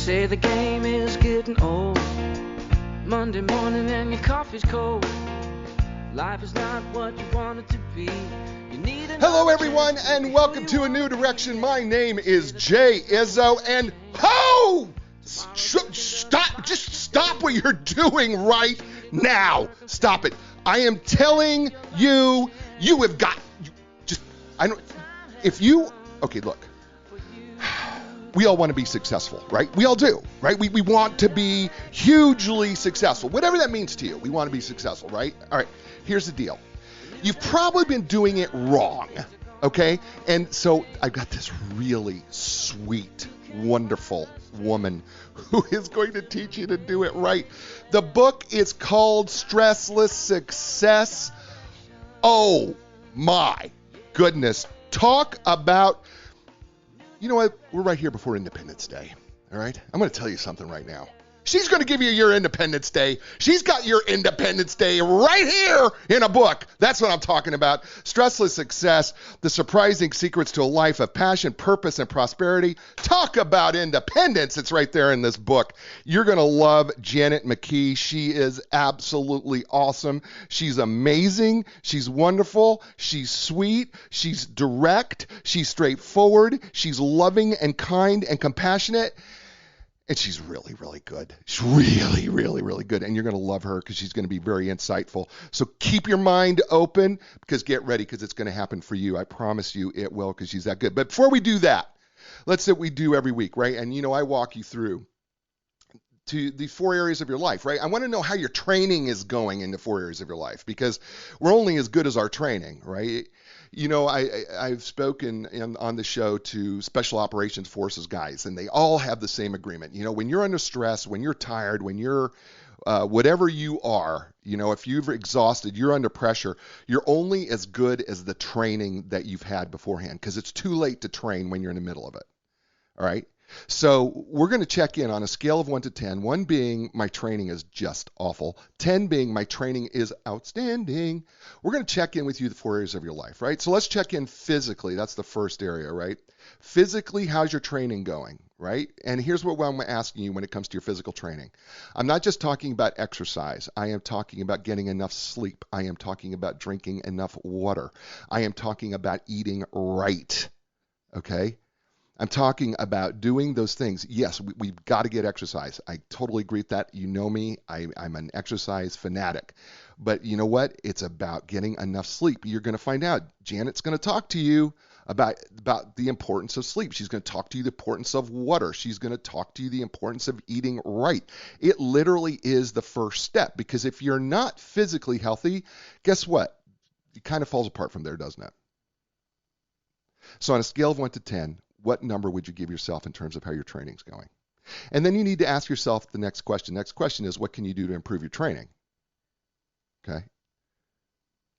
say the game is getting old. Monday morning and your coffee's cold. Life is not what you want it to be. You need Hello, everyone, and welcome to A New Direction. My name is Jay Izzo, and stop what you're doing right now. Stop it. I am telling you, you have got, okay, look. We all want to be successful, right? We all do, right? We want to be hugely successful. Whatever that means to you, we want to be successful, right? All right, here's the deal. You've probably been doing it wrong, okay? And so I've got this really sweet, wonderful woman who is going to teach you to do it right. The book is called Stressless Success. Oh my goodness. Talk about... You know what? We're right here before Independence Day, all right? I'm going to tell you something right now. She's going to give you your Independence Day. She's got your Independence Day right here in a book. That's what I'm talking about. Stressless Success, the surprising secrets to a life of passion, purpose, and prosperity. Talk about independence. It's right there in this book. You're going to love Janet McKee. She is absolutely awesome. She's amazing. She's wonderful. She's sweet. She's direct. She's straightforward. She's loving and kind and compassionate. And she's really, really good. She's really, really, really good. And you're going to love her because she's going to be very insightful. So keep your mind open because get ready because it's going to happen for you. I promise you it will because she's that good. But before we do that, let's say what we do every week, right? And, I walk you through to the 4 areas of your life, right? I want to know how your training is going in the 4 areas of your life because we're only as good as our training, right? I've spoken on the show to Special Operations Forces guys, and they all have the same agreement. When you're under stress, when you're tired, when you're whatever you are, if you've exhausted, you're under pressure, you're only as good as the training that you've had beforehand because it's too late to train when you're in the middle of it. All right? So we're going to check in on a scale of 1 to 10, 1 being my training is just awful, 10 being my training is outstanding. We're going to check in with you the 4 areas of your life, right? So let's check in physically. That's the first area, right? Physically, how's your training going, right? And here's what I'm asking you when it comes to your physical training. I'm not just talking about exercise. I am talking about getting enough sleep. I am talking about drinking enough water. I am talking about eating right, okay? I'm talking about doing those things. Yes, we've got to get exercise. I totally agree with that. You know me. I'm an exercise fanatic. But you know what? It's about getting enough sleep. You're going to find out. Janet's going to talk to you about the importance of sleep. She's going to talk to you the importance of water. She's going to talk to you the importance of eating right. It literally is the first step because if you're not physically healthy, guess what? It kind of falls apart from there, doesn't it? So on a scale of 1 to 10, what number would you give yourself in terms of how your training's going? And then you need to ask yourself the next question. Next question is, what can you do to improve your training? Okay?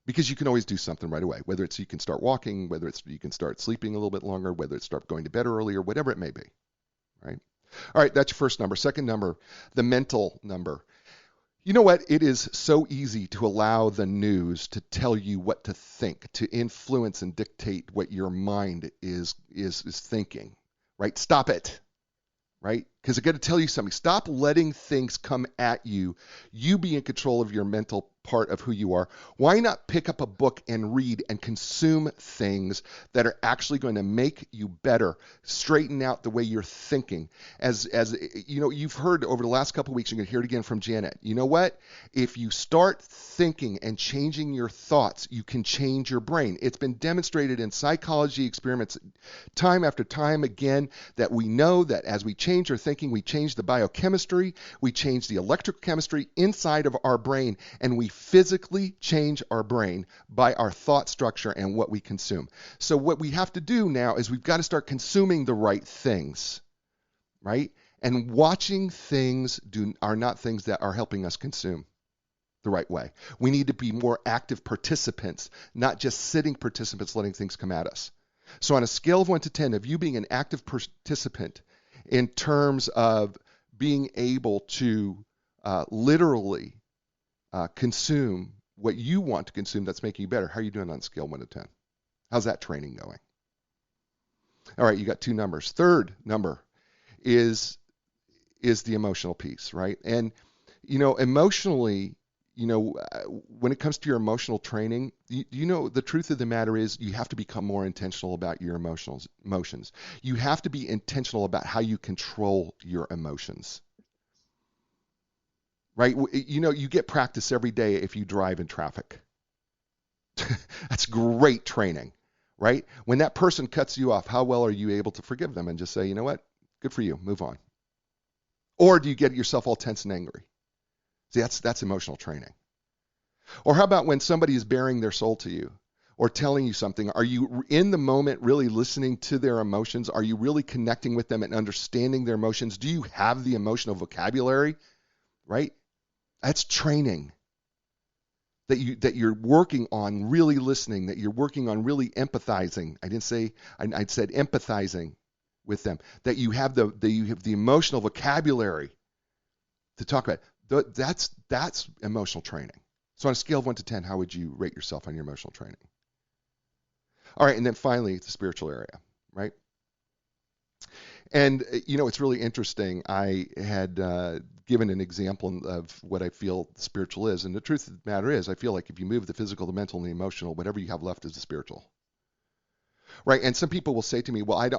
Because you can always do something right away, whether it's you can start walking, whether it's you can start sleeping a little bit longer, whether it's start going to bed earlier, whatever it may be, right? All right, that's your first number. Second number, the mental number. You know what? It is so easy to allow the news to tell you what to think, to influence and dictate what your mind is thinking, right? Stop it, right? Because I got to tell you something. Stop letting things come at you. You be in control of your mental part of who you are. Why not pick up a book and read and consume things that are actually going to make you better, straighten out the way you're thinking? As you've heard over the last couple of weeks, you're going to hear it again from Janet. You know what? If you start thinking and changing your thoughts, you can change your brain. It's been demonstrated in psychology experiments time after time again that we know that as we change our thinking, we change the biochemistry, we change the electrochemistry inside of our brain, and we physically change our brain by our thought structure and what we consume. So what we have to do now is we've got to start consuming the right things, right? And watching things are not things that are helping us consume the right way. We need to be more active participants, not just sitting participants letting things come at us. So on a scale of 1 to 10, of you being an active participant in terms of being able to literally consume what you want to consume that's making you better. How are you doing on a scale 1 to 10? How's that training going? All right, you got 2 numbers. Third number is is the emotional piece, right? And, emotionally, when it comes to your emotional training, the truth of the matter is you have to become more intentional about your emotions. You have to be intentional about how you control your emotions, right? You get practice every day if you drive in traffic. That's great training, right? When that person cuts you off, how well are you able to forgive them and just say, you know what? Good for you. Move on. Or do you get yourself all tense and angry? See, that's emotional training. Or how about when somebody is bearing their soul to you or telling you something? Are you in the moment really listening to their emotions? Are you really connecting with them and understanding their emotions? Do you have the emotional vocabulary, right? That's training that you're working on really listening, that you're working on really empathizing. I said empathizing with them, that you have the emotional vocabulary to talk about. That's emotional training. So on a scale of 1 to 10, how would you rate yourself on your emotional training? All right, and then finally, the spiritual area, right? And, it's really interesting. I had given an example of what I feel spiritual is. And the truth of the matter is, I feel like if you move the physical, the mental, and the emotional, whatever you have left is the spiritual. Right? And some people will say to me, well, I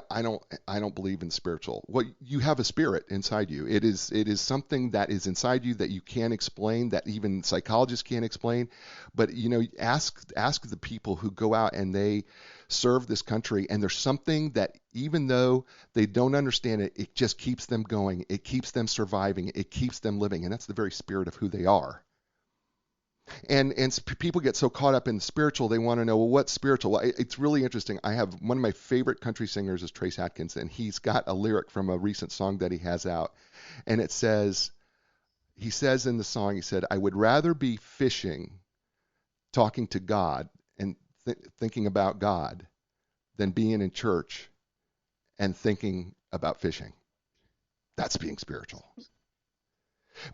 don't believe in spiritual. Well, you have a spirit inside you. It is something that is inside you that you can't explain, that even psychologists can't explain. But, ask the people who go out and they serve this country, and there's something that even though they don't understand it, it just keeps them going. It keeps them surviving. It keeps them living. And that's the very spirit of who they are. And people get so caught up in spiritual, they want to know, well, what's spiritual? Well, it's really interesting. I have one of my favorite country singers is Trace Atkins, and he's got a lyric from a recent song that he has out. And he says in the song, he said, I would rather be fishing, talking to God and thinking about God than being in church and thinking about fishing. That's being spiritual.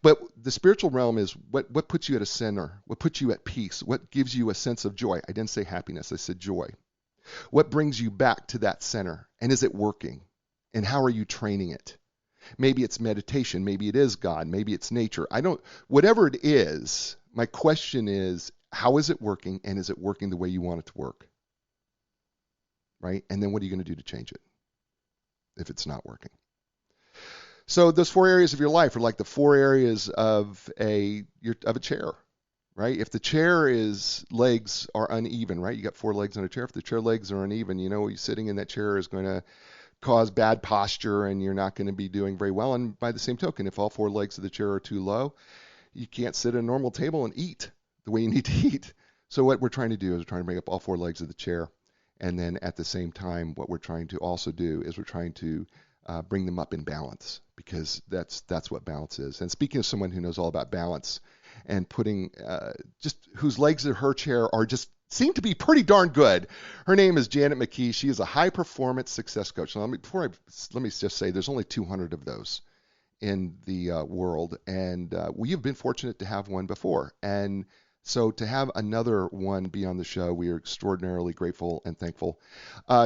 But the spiritual realm is what puts you at a center, what puts you at peace, what gives you a sense of joy. I didn't say happiness, I said joy. What brings you back to that center? And is it working? And how are you training it? Maybe it's meditation, maybe it is God, maybe it's nature. Whatever it is, my question is, how is it working, and is it working the way you want it to work? Right? And then what are you going to do to change it if it's not working? So those 4 areas of your life are like the 4 areas of a chair, right? If the chair's legs are uneven, right? You got 4 legs on a chair. If the chair legs are uneven, you sitting in that chair is going to cause bad posture, and you're not going to be doing very well. And by the same token, if all 4 legs of the chair are too low, you can't sit at a normal table and eat the way you need to eat. So what we're trying to do is we're trying to bring up all 4 legs of the chair. And then at the same time, what we're trying to also do is we're trying to bring them up in balance, because that's what balance is. And speaking of someone who knows all about balance and putting just whose legs of her chair are just seem to be pretty darn good, her name is Janet McKee. She is a high performance success coach. Now, let me just say there's only 200 of those in the world, and we have been fortunate to have one before. And so to have another one be on the show, we are extraordinarily grateful and thankful.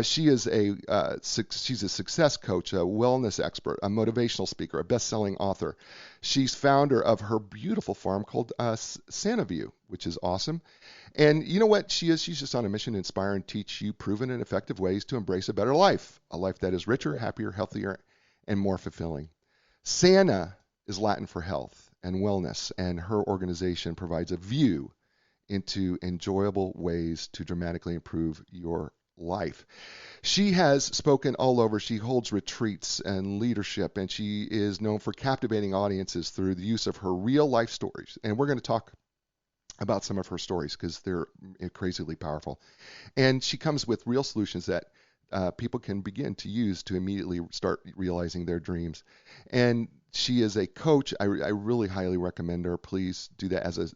She's a success coach, a wellness expert, a motivational speaker, a best-selling author. She's founder of her beautiful farm called Santa View, which is awesome. And you know what she is? She's just on a mission to inspire and teach you proven and effective ways to embrace a better life, a life that is richer, happier, healthier, and more fulfilling. Santa is Latin for health and wellness, and her organization provides a view into enjoyable ways to dramatically improve your life. She has spoken all over. She holds retreats and leadership, and she is known for captivating audiences through the use of her real life stories. And we're going to talk about some of her stories because they're crazily powerful. And she comes with real solutions that people can begin to use to immediately start realizing their dreams. And she is a coach. I really highly recommend her. Please do that as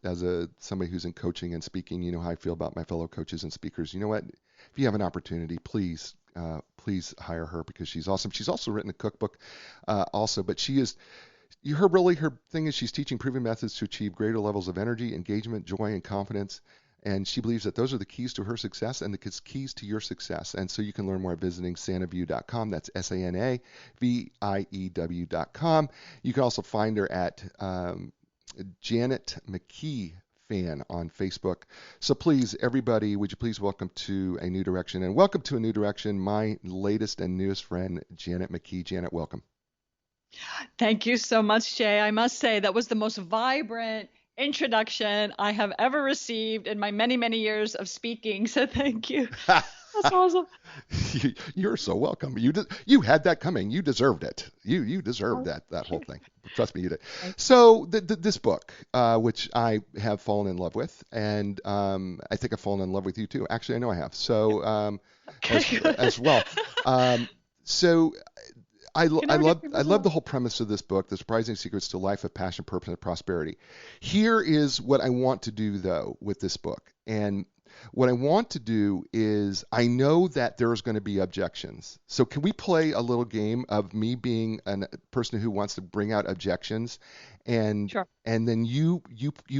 somebody who's in coaching and speaking. You know how I feel about my fellow coaches and speakers. You know what? If you have an opportunity, please hire her because she's awesome. She's also written a cookbook also, but she is. Her thing is she's teaching proven methods to achieve greater levels of energy, engagement, joy, and confidence And she believes that those are the keys to her success and the keys to your success. And so you can learn more by visiting sanaview.com. That's SANAVIEW.com. You can also find her at Janet McKee Fan on Facebook. So please, everybody, would you please welcome to A New Direction, and welcome to A New Direction, my latest and newest friend, Janet McKee. Janet, welcome. Thank you so much, Jay. I must say that was the most vibrant introduction I have ever received in my many, many years of speaking. So thank you. That's awesome. You're so welcome. You had that coming. You deserved it. You deserved that whole thing. Trust me, you did. So this book, which I have fallen in love with, and I think I've fallen in love with you too. Actually, I know I have. So as well. So I love the whole premise of this book, The Surprising Secrets to Life of Passion, Purpose, and Prosperity. Here is what I want to do, though, with this book. And what I want to do is, I know that there's going to be objections. So can we play a little game of me being a person who wants to bring out objections, and Sure. and then you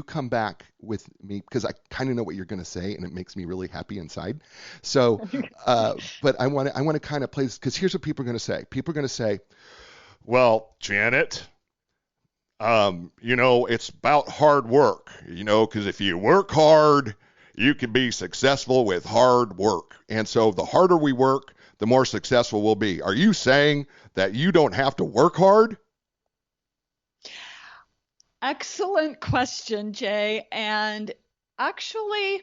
come back with me, because I kind of know what you're going to say, and it makes me really happy inside. So, but I want to kind of play this, because here's what people are going to say. People are going to say, well, Janet, it's about hard work, because if you work hard, you can be successful with hard work. And so the harder we work, the more successful we'll be. Are you saying that you don't have to work hard? Excellent question, Jay. And actually,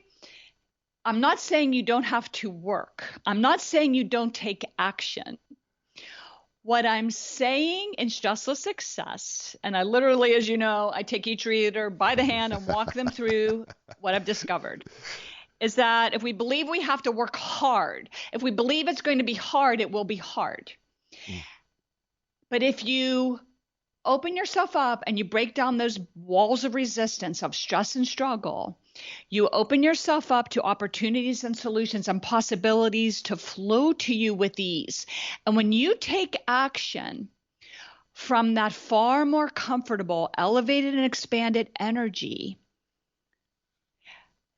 I'm not saying you don't have to work. I'm not saying you don't take action. What I'm saying in Stressless Success, and I literally, as you know, I take each reader by the hand and walk them through what I've discovered, is that if we believe we have to work hard, if we believe it's going to be hard, it will be hard. But if you open yourself up and you break down those walls of resistance of stress and struggle, you open yourself up to opportunities and solutions and possibilities to flow to you with ease. And when you take action from that far more comfortable, elevated, and expanded energy,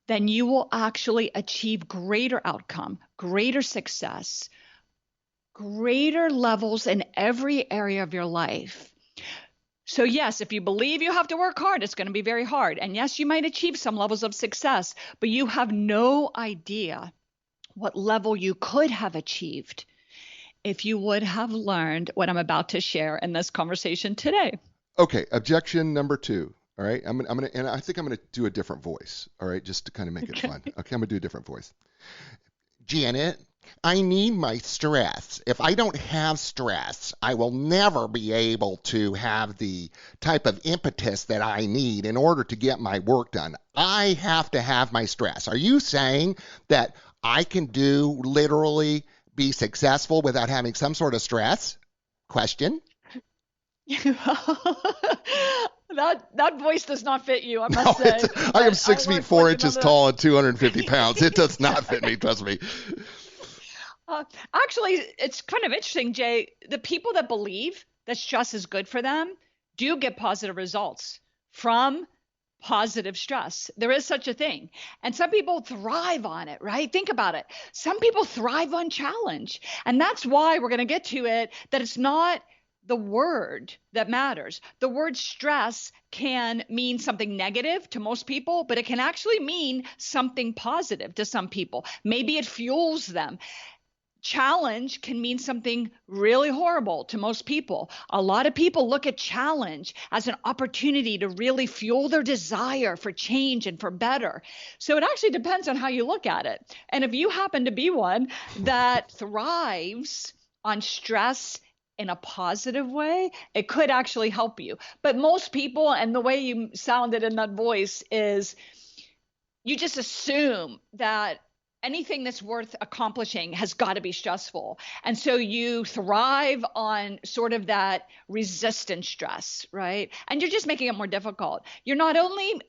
then you will actually achieve greater outcome, greater success, greater levels in every area of your life. So yes, if you believe you have to work hard, it's going to be very hard. And yes, you might achieve some levels of success, but you have no idea what level you could have achieved if you would have learned what I'm about to share in this conversation today. Okay, objection number 2. All right, and I think I'm gonna do a different voice. All right, just to kind of make it fun. Okay, I'm gonna do a different voice. Janet, I need my stress. If I don't have stress, I will never be able to have the type of impetus that I need in order to get my work done. I have to have my stress. Are you saying that I can literally be successful without having some sort of stress? Question. That voice does not fit you, I must say. I am 6 feet 4 inches tall and 250 pounds. It does not fit me, trust me. Actually, it's kind of interesting, Jay. The people that believe that stress is good for them do get positive results from positive stress. There is such a thing. And some people thrive on it, right? Think about it. Some people thrive on challenge. And that's why we're going to get to it, that it's not the word that matters. The word stress can mean something negative to most people, but it can actually mean something positive to some people. Maybe it fuels them. Challenge can mean something really horrible to most people. A lot of people look at challenge as an opportunity to really fuel their desire for change and for better. So it actually depends on how you look at it. And if you happen to be one that thrives on stress in a positive way, it could actually help you. But most people, and the way you sounded in that voice, is you just assume that anything that's worth accomplishing has got to be stressful. And so you thrive on sort of that resistant stress, right? And you're just making it more difficult. You're not only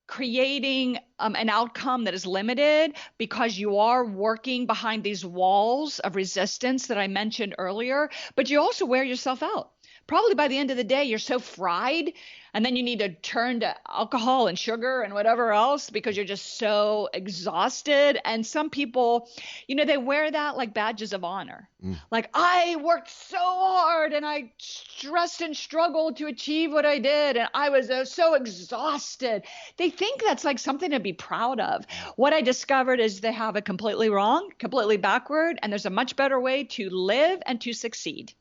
creating an outcome that is limited because you are working behind these walls of resistance that I mentioned earlier, but you also wear yourself out probably by the end of the day, you're so fried, and then you need to turn to alcohol and sugar and whatever else because you're just so exhausted. And some people, they wear that like badges of honor. Like, I worked so hard and I stressed and struggled to achieve what I did, and I was so exhausted. They think that's like something to be proud of. What I discovered is they have it completely wrong, completely backward, and there's a much better way to live and to succeed.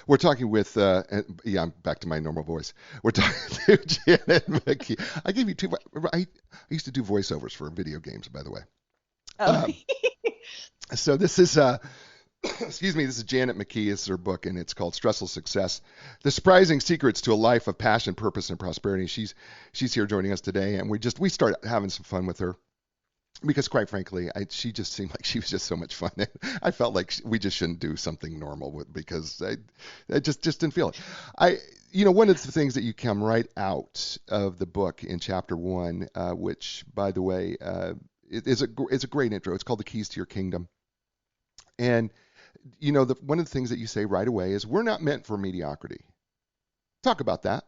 We're talking with, I'm back to my normal voice. We're talking to Janet McKee. I gave you two. I used to do voiceovers for video games, by the way. So this is, excuse me, this is Janet McKee. It's her book, and it's called Stressless Success: The Surprising Secrets to a Life of Passion, Purpose, and Prosperity. She's here joining us today, and we started having some fun with her. Because quite frankly, she just seemed like she was just so much fun. I felt like we just shouldn't do something normal because I just didn't feel it. One of the things that you come right out of the book in chapter 1, which, by the way, is a great intro. It's called The Keys to Your Kingdom. And, one of the things that you say right away is we're not meant for mediocrity. Talk about that.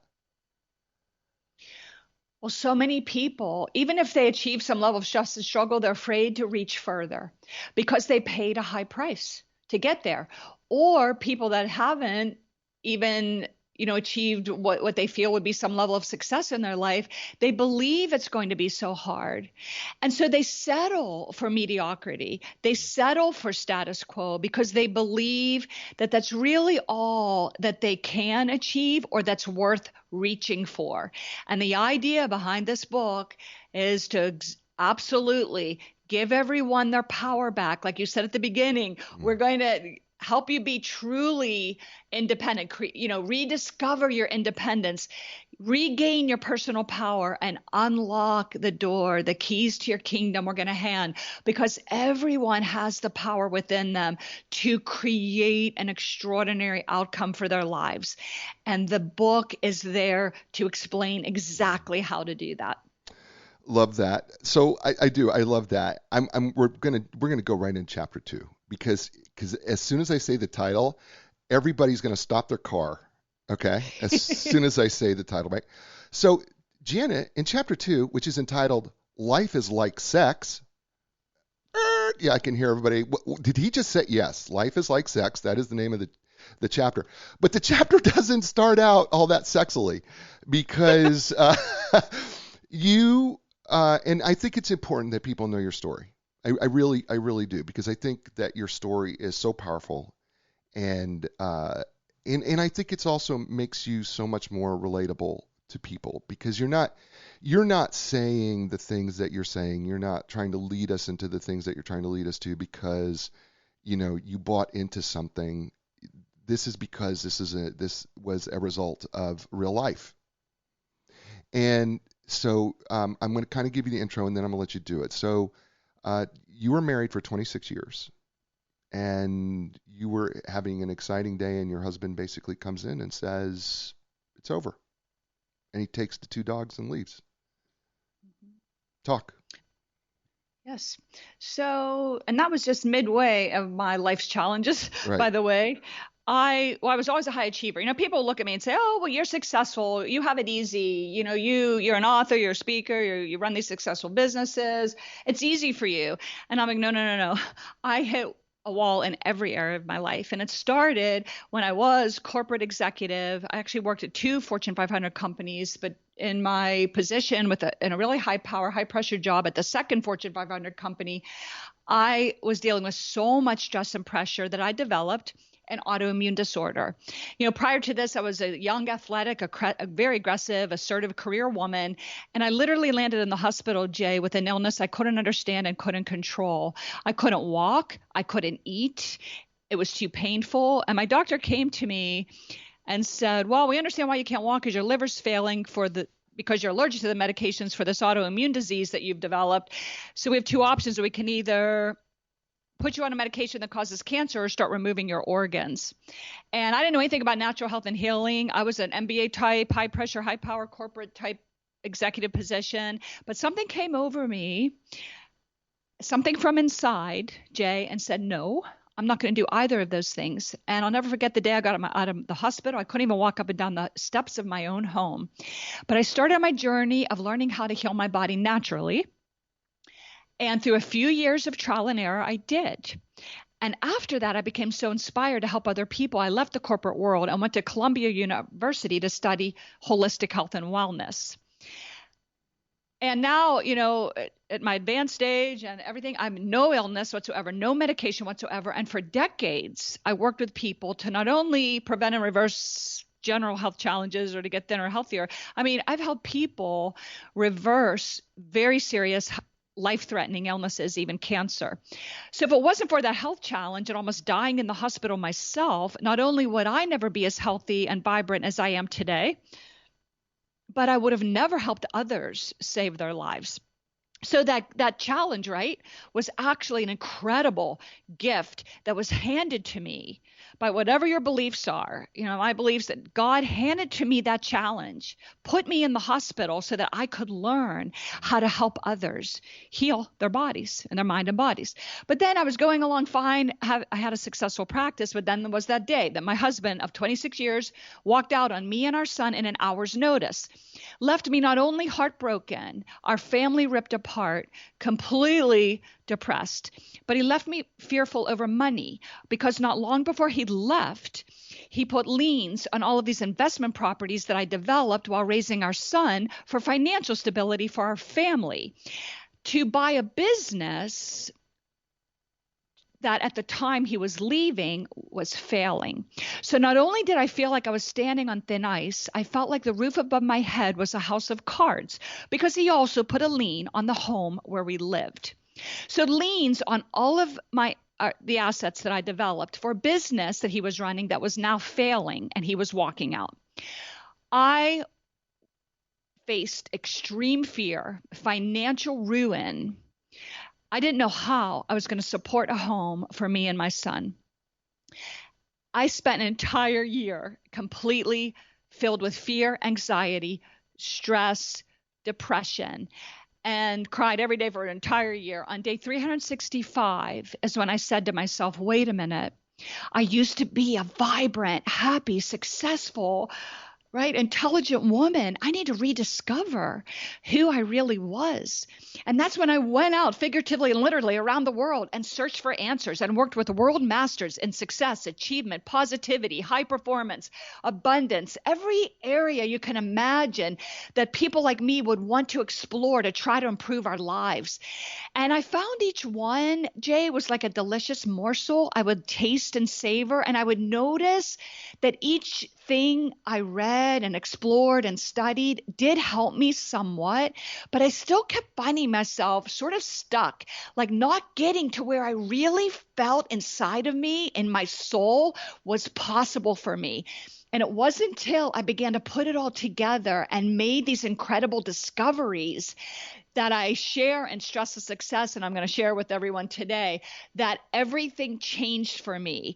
Well, so many people, even if they achieve some level of stress and struggle, they're afraid to reach further because they paid a high price to get there. Or people that haven't even, achieved what they feel would be some level of success in their life, they believe it's going to be so hard. And so they settle for mediocrity. They settle for status quo because they believe that that's really all that they can achieve or that's worth reaching for. And the idea behind this book is to absolutely give everyone their power back. Like you said at the beginning, we're going to help you be truly independent, rediscover your independence, regain your personal power, and unlock the door, the keys to your kingdom we're going to hand, because everyone has the power within them to create an extraordinary outcome for their lives. And the book is there to explain exactly how to do that. Love that. So I do. I love that. We're gonna go right in chapter 2 because as soon as I say the title, everybody's gonna stop their car. Okay. As soon as I say the title, right? So Janet, in chapter 2, which is entitled "Life is Like Sex." Yeah, I can hear everybody. Did he just say yes? Life is like sex. That is the name of the chapter. But the chapter doesn't start out all that sexily because you. And I think it's important that people know your story. I really do, because I think that your story is so powerful, and I think it's also makes you so much more relatable to people, because you're not saying the things that you're saying. You're not trying to lead us into the things that you're trying to lead us to because you bought into something. This is because this was a result of real life. And so I'm going to kind of give you the intro, and then I'm going to let you do it. So you were married for 26 years, and you were having an exciting day, and your husband basically comes in and says, it's over. And he takes the 2 dogs and leaves. Talk. Yes. So, and that was just midway of my life's challenges, right. By the way. I was always a high achiever. People look at me and say, "Oh, well, you're successful. You have it easy. You're an author, you're a speaker, you run these successful businesses. It's easy for you." And I'm like, no. I hit a wall in every area of my life. And it started when I was corporate executive. I actually worked at 2 Fortune 500 companies, but in my position in a really high power, high pressure job at the second Fortune 500 company, I was dealing with so much stress and pressure that I developed an autoimmune disorder. Prior to this, I was a young, athletic, a very aggressive, assertive career woman. And I literally landed in the hospital, Jay, with an illness I couldn't understand and couldn't control. I couldn't walk. I couldn't eat. It was too painful. And my doctor came to me and said, "Well, we understand why you can't walk because your liver's failing because you're allergic to the medications for this autoimmune disease that you've developed. So we have 2 options. We can either put you on a medication that causes cancer or start removing your organs." And I didn't know anything about natural health and healing. I was an MBA type, high pressure, high power, corporate type executive position. But something came over me, something from inside, Jay, and said, "No, I'm not going to do either of those things. And I'll never forget the day I got out of the hospital. I couldn't even walk up and down the steps of my own home. But I started my journey of learning how to heal my body naturally. And through a few years of trial and error, I did. And after that, I became so inspired to help other people. I left the corporate world and went to Columbia University to study holistic health and wellness. And now, at my advanced age and everything, I'm no illness whatsoever, no medication whatsoever. And for decades, I worked with people to not only prevent and reverse general health challenges or to get thinner, healthier. I mean, I've helped people reverse very serious life-threatening illnesses, even cancer. So if it wasn't for that health challenge and almost dying in the hospital myself, not only would I never be as healthy and vibrant as I am today, but I would have never helped others save their lives. So that challenge, right, was actually an incredible gift that was handed to me by whatever your beliefs are. My beliefs that God handed to me that challenge, put me in the hospital so that I could learn how to help others heal their bodies and their mind and bodies. But then I was going along fine. I had a successful practice, but then there was that day that my husband of 26 years walked out on me and our son in an hour's notice, left me not only heartbroken, our family ripped apart, completely depressed, but he left me fearful over money because not long before he left, he put liens on all of these investment properties that I developed while raising our son for financial stability for our family, to buy a business that at the time he was leaving was failing. So not only did I feel like I was standing on thin ice, I felt like the roof above my head was a house of cards because he also put a lien on the home where we lived. So liens on all of the assets that I developed for business that he was running that was now failing, and he was walking out. I faced extreme fear, financial ruin. I didn't know how I was going to support a home for me and my son. I spent an entire year completely filled with fear, anxiety, stress, depression, and cried every day for an entire year. On day 365 is when I said to myself, wait a minute, I used to be a vibrant, happy, successful, right, intelligent woman. I need to rediscover who I really was. And that's when I went out figuratively and literally around the world and searched for answers and worked with world masters in success, achievement, positivity, high performance, abundance, every area you can imagine that people like me would want to explore to try to improve our lives. And I found each one, Jay, was like a delicious morsel I would taste and savor. And I would notice that each thing I read and explored and studied did help me somewhat, but I still kept finding myself sort of stuck, like not getting to where I really felt inside of me, in my soul, was possible for me. And it wasn't until I began to put it all together and made these incredible discoveries that I share in Stressless Success, and I'm going to share with everyone today, that everything changed for me.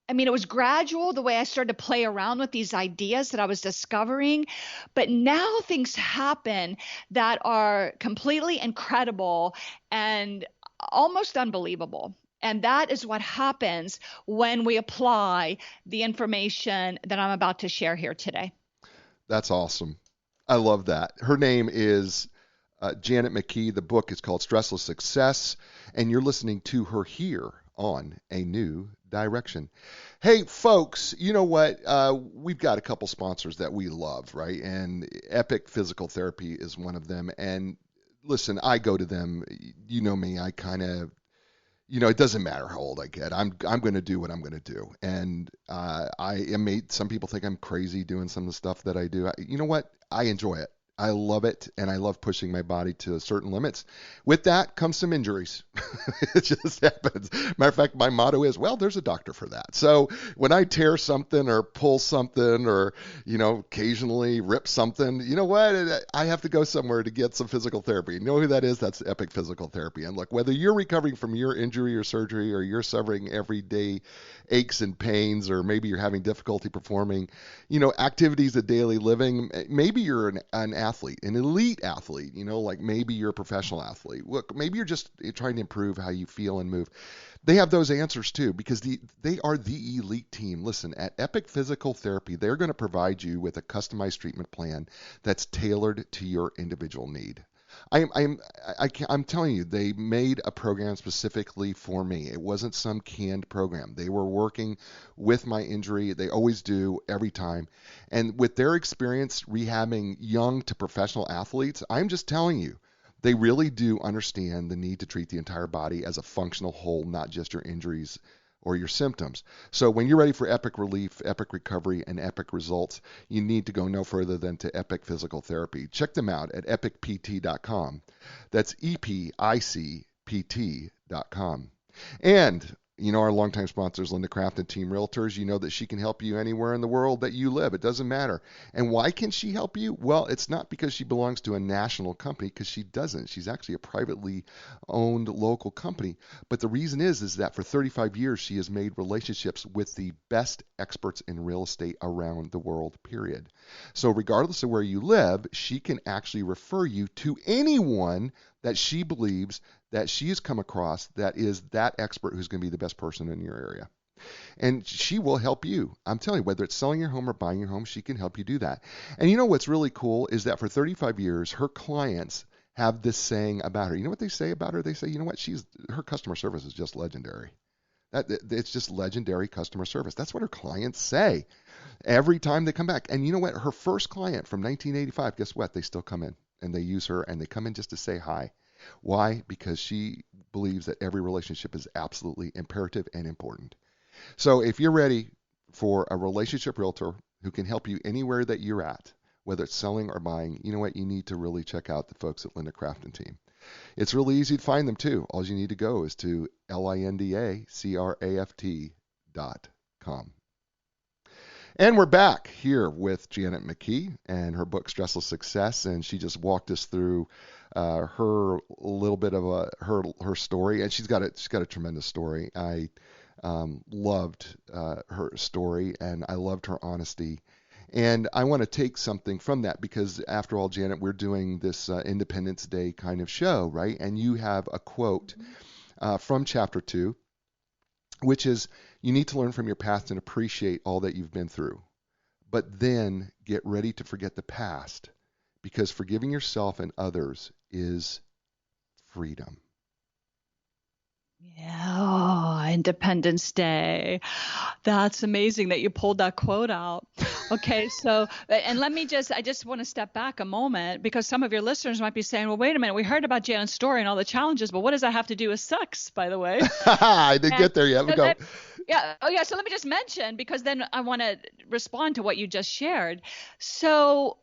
It was gradual, the way I started to play around with these ideas that I was discovering, but now things happen that are completely incredible and almost unbelievable. And that is what happens when we apply the information that I'm about to share here today. That's awesome. I love that. Her name is Janet McKee. The book is called Stressless Success, and you're listening to her here on A New Direction. Hey, folks, you know what? We've got a couple sponsors that we love, right? And Epic Physical Therapy is one of them. And listen, I go to them. You know me. I kind of, it doesn't matter how old I get. I'm going to do what I'm going to do. And some people think I'm crazy doing some of the stuff that I do. You know what? I enjoy it. I love it, and I love pushing my body to certain limits. With that comes some injuries. It just happens. Matter of fact, my motto is, well, there's a doctor for that. So when I tear something or pull something or, occasionally rip something, you know what? I have to go somewhere to get some physical therapy. You know who that is? That's Epic Physical Therapy. And look, whether you're recovering from your injury or surgery, or you're suffering everyday aches and pains, or maybe you're having difficulty performing, activities of daily living, maybe you're an athlete, an elite athlete, like maybe you're a professional athlete. Look, maybe you're just trying to improve how you feel and move. They have those answers too, because they are the elite team. Listen, at Epic Physical Therapy, they're going to provide you with a customized treatment plan that's tailored to your individual need. I'm telling you, they made a program specifically for me. It wasn't some canned program. They were working with my injury. They always do every time. And with their experience rehabbing young to professional athletes, I'm just telling you, they really do understand the need to treat the entire body as a functional whole, not just your injuries or your symptoms. So when you're ready for epic relief, epic recovery, and epic results, you need to go no further than to Epic Physical Therapy. Check them out at epicpt.com. That's EPICPT.com. And our longtime sponsors, Linda Craft and Team Realtors, you know that she can help you anywhere in the world that you live. It doesn't matter. And why can she help you? Well, it's not because she belongs to a national company, because she doesn't. She's actually a privately owned local company. But the reason is that for 35 years, she has made relationships with the best experts in real estate around the world, period. So regardless of where you live, she can actually refer you to anyone that she believes that she has come across that is that expert who's going to be the best person in your area. And she will help you. I'm telling you, whether it's selling your home or buying your home, she can help you do that. And what's really cool is that for 35 years, her clients have this saying about her. You know what they say about her? They say, you know what? Her customer service is just legendary. It's just legendary customer service. That's what her clients say every time they come back. And you know what? Her first client from 1985, guess what? They still come in and they use her, and they come in just to say hi. Why? Because she believes that every relationship is absolutely imperative and important. So if you're ready for a relationship realtor who can help you anywhere that you're at, whether it's selling or buying, you know what? You need to really check out the folks at Linda Craft and Team. It's really easy to find them too. All you need to go is to lindacraft.com. And we're back here with Janet McKee and her book Stressless Success, and she just walked us through her little bit of her story, and she's got a tremendous story. I loved her story, and I loved her honesty. And I want to take something from that because, after all, Janet, we're doing this Independence Day kind of show, right? And you have a quote from Chapter 2, which is, you need to learn from your past and appreciate all that you've been through. But then get ready to forget the past, because forgiving yourself and others is freedom. Yeah, Independence Day. That's amazing that you pulled that quote out. Okay, so, and I just want to step back a moment, because some of your listeners might be saying, well, wait a minute, we heard about Janet's story and all the challenges, but what does that have to do with sex, by the way? I didn't get there yet. Go. So let me just mention, because then I want to respond to what you just shared. So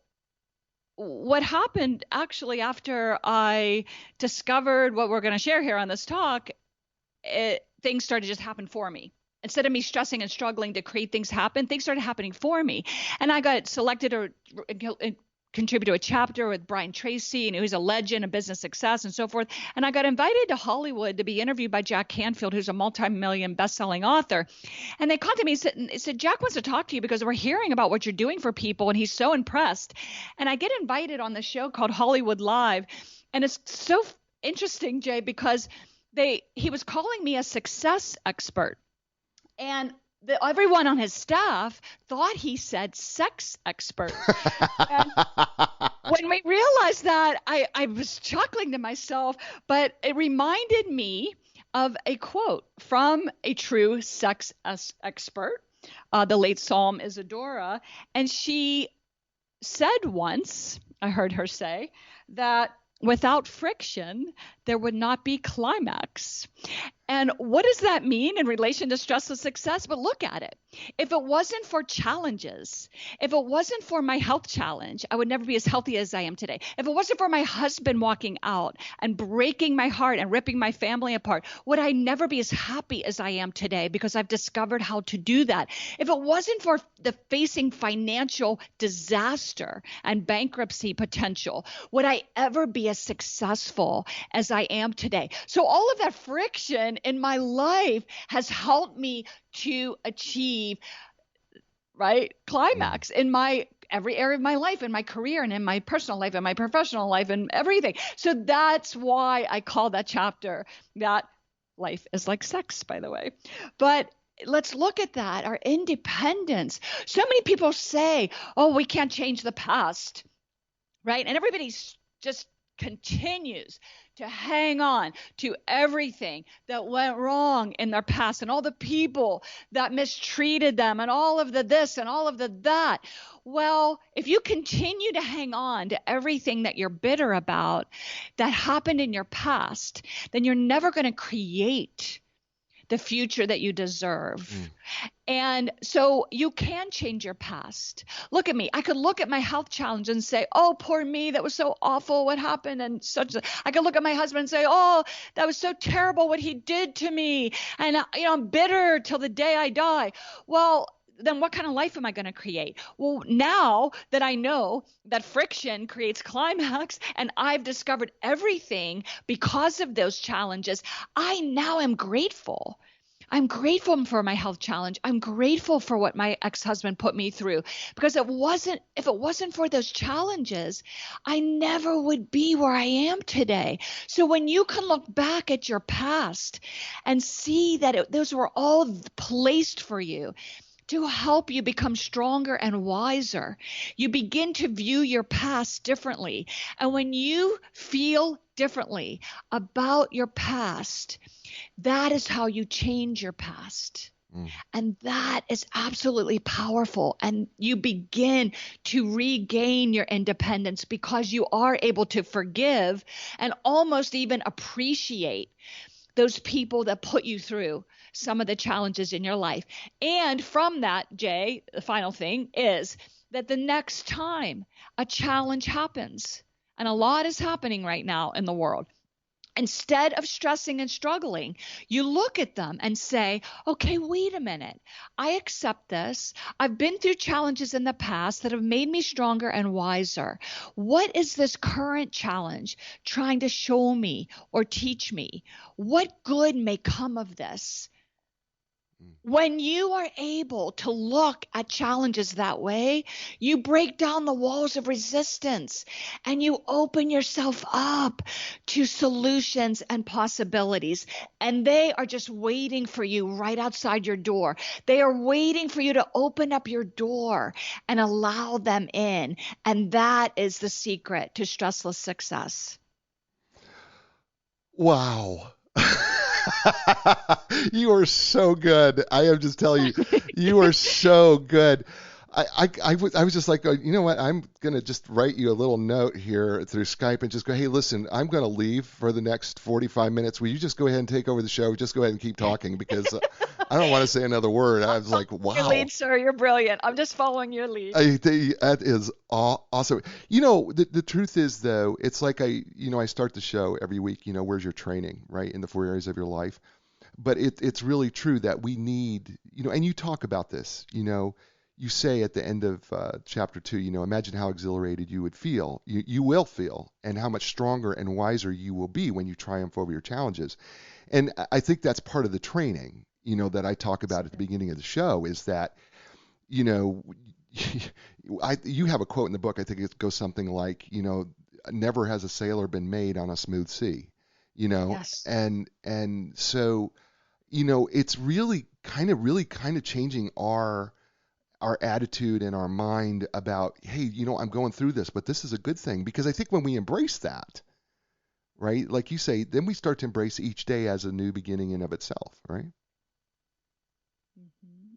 what happened actually after I discovered what we're going to share here on this talk, things started to just happen for me. Instead of me stressing and struggling to create things happen, things started happening for me. And I got selected to contribute to a chapter with Brian Tracy, and who's a legend, a business success, and so forth. And I got invited to Hollywood to be interviewed by Jack Canfield, who's a multi-million best-selling author. And they contacted me and said, Jack wants to talk to you because we're hearing about what you're doing for people, and he's so impressed. And I get invited on the show called Hollywood Live. And it's so interesting, Jay, because he was calling me a success expert. And everyone on his staff thought he said sex expert. And when we realized that, I was chuckling to myself, but it reminded me of a quote from a true sex expert, the late Psalm Isadora. And she said once, I heard her say, that without friction, there would not be climax. And what does that mean in relation to stressless success? But look at it. If it wasn't for challenges, if it wasn't for my health challenge, I would never be as healthy as I am today. If it wasn't for my husband walking out and breaking my heart and ripping my family apart, would I never be as happy as I am today, because I've discovered how to do that. If it wasn't for the facing financial disaster and bankruptcy potential, would I ever be as successful as I am today? So all of that friction in my life has helped me to achieve climax in my every area of my life, in my career and in my personal life and my professional life and everything. So that's why I call that chapter that life is like sex, by the way. But let's look at that, our independence. So many people say, oh, we can't change the past, right? And everybody's just continues to hang on to everything that went wrong in their past and all the people that mistreated them and all of the this and all of the that. Well, if you continue to hang on to everything that you're bitter about that happened in your past, then you're never going to create the future that you deserve. And so you can change your past. Look at me. I could look at my health challenge and say, oh, poor me. That was so awful what happened. And such. I could look at my husband and say, oh, that was so terrible what he did to me. And, I'm bitter till the day I die. Well, then what kind of life am I going to create? Well, now that I know that friction creates climax and I've discovered everything because of those challenges, I now am grateful. I'm grateful for my health challenge. I'm grateful for what my ex-husband put me through, because if it wasn't for those challenges, I never would be where I am today. So when you can look back at your past and see that those were all placed for you to help you become stronger and wiser, you begin to view your past differently. And when you feel differently about your past, that is how you change your past. And that is absolutely powerful. And you begin to regain your independence because you are able to forgive and almost even appreciate those people that put you through some of the challenges in your life. And from that, Jay, the final thing is that the next time a challenge happens, and a lot is happening right now in the world, instead of stressing and struggling, you look at them and say, okay, wait a minute. I accept this. I've been through challenges in the past that have made me stronger and wiser. What is this current challenge trying to show me or teach me? What good may come of this? When you are able to look at challenges that way, you break down the walls of resistance and you open yourself up to solutions and possibilities. And they are just waiting for you right outside your door. They are waiting for you to open up your door and allow them in. And that is the secret to stressless success. Wow. You are so good. I am just telling you, you are so good. I was just like, you know what? I'm going to just write you a little note here through Skype and just go, hey, listen, I'm going to leave for the next 45 minutes. Will you just go ahead and take over the show? Just go ahead and keep talking because I don't want to say another word. I was like, wow. Your lead, sir. You're brilliant. I'm just following your lead. That is awesome. You know, the truth is, though, it's like I start the show every week, where's your training, right, in the 4 areas of your life. But it's really true that we need, and you talk about this, you say at the end of chapter 2, imagine how exhilarated you would feel, you will feel, and how much stronger and wiser you will be when you triumph over your challenges. And I think that's part of the training, that I talk about at the beginning of the show is that, you have a quote in the book, I think it goes something like, never has a sailor been made on a smooth sea, Yes. and so, it's really kind of changing our attitude and our mind about, hey, I'm going through this, but this is a good thing. Because I think when we embrace that, right, like you say, then we start to embrace each day as a new beginning in of itself, right?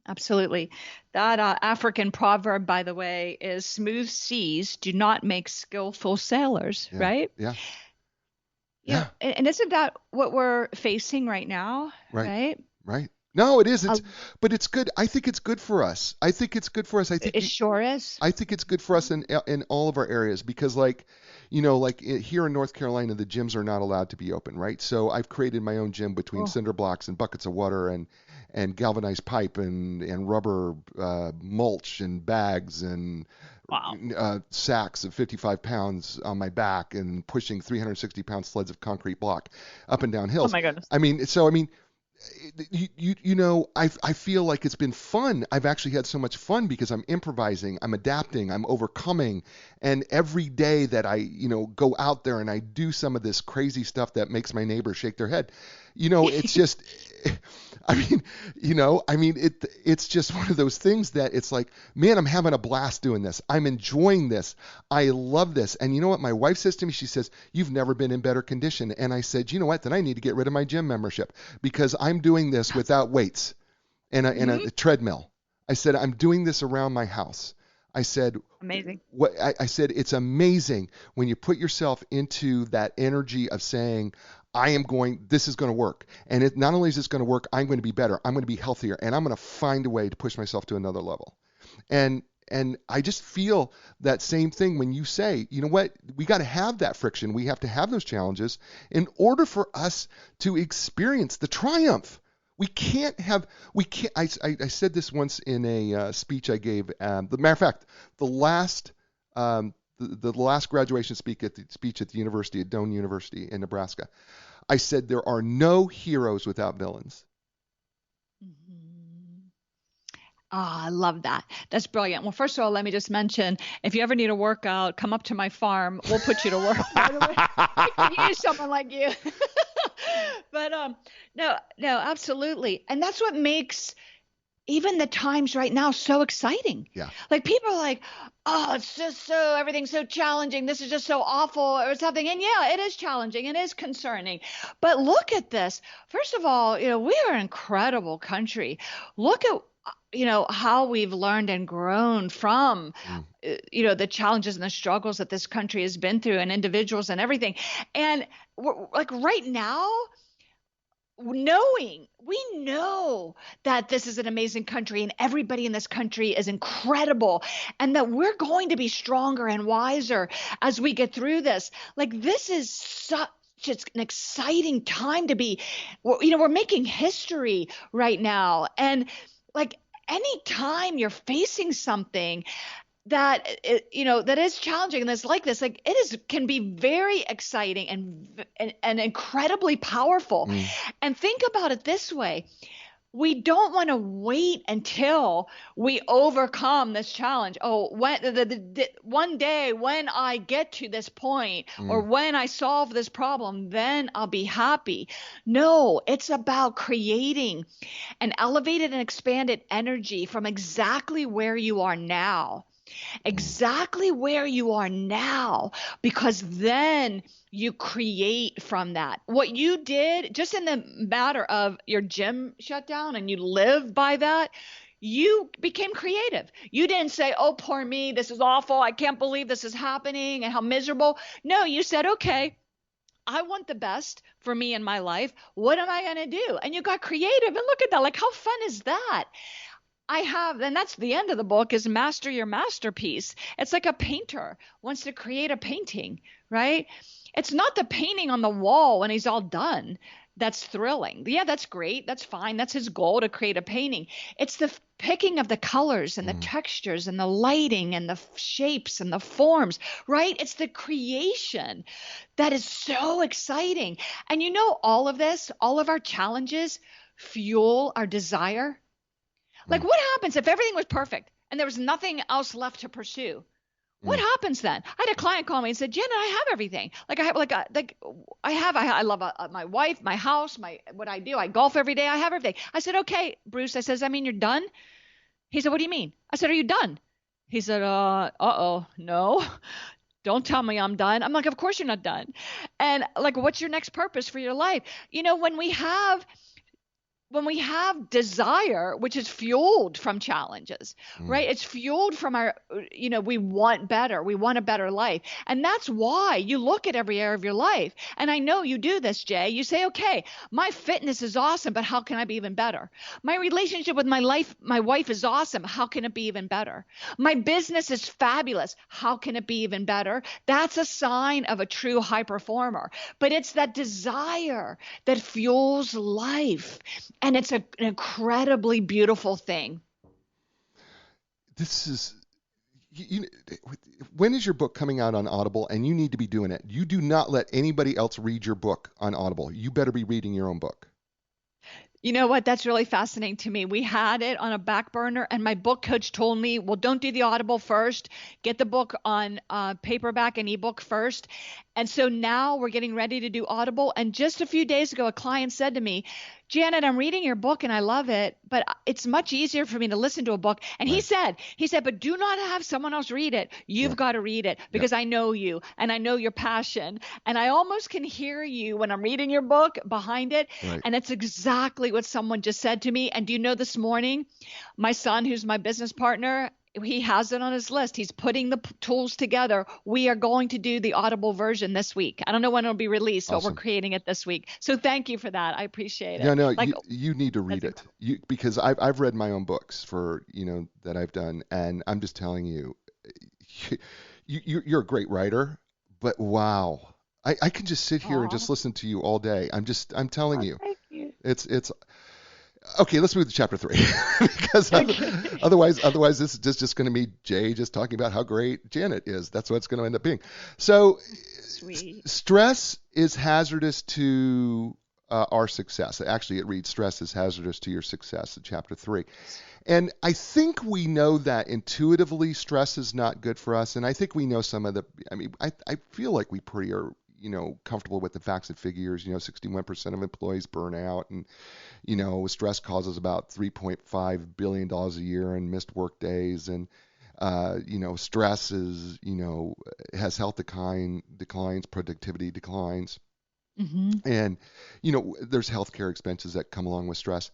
Absolutely. That African proverb, by the way, is smooth seas do not make skillful sailors, Yeah. right? Yeah. Yeah. And isn't that what we're facing right now? Right. Right. No, it isn't, but it's good. I think it's good for us. I think It sure is. I think it's good for us in all of our areas because, like here in North Carolina, the gyms are not allowed to be open, right? So I've created my own gym between cinder blocks and buckets of water and galvanized pipe and rubber mulch and bags and Wow. sacks of 55 pounds on my back and pushing 360-pound sleds of concrete block up and down hills. Oh my goodness. I mean, I feel like it's been fun. I've actually had so much fun because I'm improvising, I'm adapting, I'm overcoming. And every day that I, go out there and I do some of this crazy stuff that makes my neighbors shake their head, it's just, it's just one of those things that it's like, man, I'm having a blast doing this. I'm enjoying this. I love this. And you know what my wife says to me? She says, you've never been in better condition. And I said, you know what? Then I need to get rid of my gym membership because I'm doing this without weights and a treadmill. I said, I'm doing this around my house. I said, amazing. I said, it's amazing when you put yourself into that energy of saying, this is going to work. And it not only is this going to work, I'm going to be better. I'm going to be healthier. And I'm going to find a way to push myself to another level. And I just feel that same thing when you say, you know what, we got to have that friction. We have to have those challenges in order for us to experience the triumph. I said this once in a speech I gave. The matter of fact, the last graduation speech at the university at Doane University in Nebraska, I said there are no heroes without villains. I love that. That's brilliant. Well, first of all, let me just mention, if you ever need a workout, come up to my farm. We'll put you to work. By the way, I could use someone like you. But no, absolutely. And that's what makes even the times right now so exciting. Yeah. Like people are like, oh, it's just everything's so challenging. This is just so awful or something. And yeah, it is challenging. It is concerning. But look at this. First of all, we are an incredible country. Look at how we've learned and grown from, the challenges and the struggles that this country has been through and individuals and everything. And we're, like right now, we know that this is an amazing country and everybody in this country is incredible and that we're going to be stronger and wiser as we get through this. Like this is such an exciting time to be, we're making history right now. And like anytime you're facing something that that is challenging and that's like this, like can be very exciting and incredibly powerful. And think about it this way. We don't want to wait until we overcome this challenge. Oh, when one day when I get to this point or when I solve this problem, then I'll be happy. No, it's about creating an elevated and expanded energy from exactly where you are now. Exactly where you are now, because then you create from that. What you did just in the matter of your gym shut down and you live by that, you became creative. You didn't say, oh, poor me, this is awful. I can't believe this is happening and how miserable. No, you said, okay, I want the best for me in my life. What am I going to do? And you got creative. And look at that. Like, how fun is that? And that's the end of the book, is master your masterpiece. It's like a painter wants to create a painting, right? It's not the painting on the wall when he's all done that's thrilling. Yeah, that's great. That's fine. That's his goal, to create a painting. It's the picking of the colors and the textures and the lighting and the shapes and the forms, right? It's the creation that is so exciting. And all of this, all of our challenges fuel our desire. Like, what happens if everything was perfect and there was nothing else left to pursue? What happens then? I had a client call me and said, Janet, I have everything. Like, I love my wife, my house, what I do. I golf every day. I have everything. I said, okay, Bruce. I says, I mean, you're done? He said, what do you mean? I said, are you done? He said, no. Don't tell me I'm done. I'm like, of course you're not done. And like, what's your next purpose for your life? When we have desire, which is fueled from challenges, right? It's fueled from our, we want better. We want a better life. And that's why you look at every area of your life. And I know you do this, Jay. You say, okay, my fitness is awesome, but how can I be even better? My relationship with my wife is awesome. How can it be even better? My business is fabulous. How can it be even better? That's a sign of a true high performer. But it's that desire that fuels life. And it's an incredibly beautiful thing. This is, when is your book coming out on Audible? And you need to be doing it. You do not let anybody else read your book on Audible. You better be reading your own book. You know what? That's really fascinating to me. We had it on a back burner, and my book coach told me, well, don't do the Audible first. Get the book on paperback and ebook first. And so now we're getting ready to do Audible. And just a few days ago, a client said to me, Janet, I'm reading your book and I love it, but it's much easier for me to listen to a book. And Right. he said, but do not have someone else read it. You've Yeah. got to read it because I know you and I know your passion. And I almost can hear you when I'm reading your book behind it. Right. And it's exactly what someone just said to me. And do you know, this morning, my son, who's my business partner, he has it on his list. He's putting the tools together. We are going to do the Audible version this week. I don't know when it'll be released, but Awesome. we're creating it this week. So thank you for that. I appreciate it. Yeah, no, Like, you need to read it. Because I've read my own books for, that I've done, and I'm just telling you, you're a great writer, but wow. I can just sit here and just listen to you all day. I'm telling you. Thank you. It's okay, let's move to chapter 3 because otherwise this is just going to be Jay just talking about how great Janet is. That's what it's going to end up being. So Sweet. Stress is hazardous to our success. Actually, it reads stress is hazardous to your success in chapter 3. And I think we know that intuitively stress is not good for us. And I think we know some of the, I feel like we pretty are, comfortable with the facts and figures. 61% of employees burn out, and stress causes about $3.5 billion a year in missed work days. And, stress is, has health declines, productivity declines. Mm-hmm. And, there's healthcare expenses that come along with stress.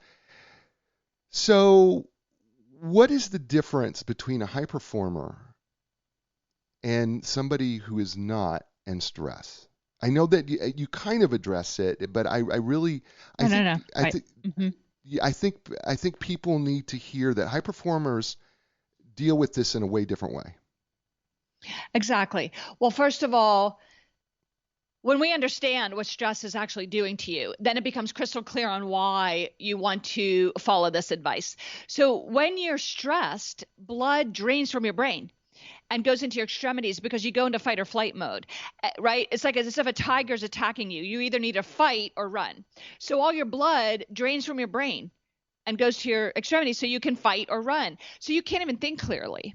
So what is the difference between a high performer and somebody who is not in stress? I know that you kind of address it, but I think people need to hear that high performers deal with this in a way different way. Exactly. Well, first of all, when we understand what stress is actually doing to you, then it becomes crystal clear on why you want to follow this advice. So when you're stressed, blood drains from your brain and goes into your extremities because you go into fight or flight mode, right? It's like as if a tiger's attacking you. You either need to fight or run. So all your blood drains from your brain and goes to your extremities so you can fight or run. So you can't even think clearly.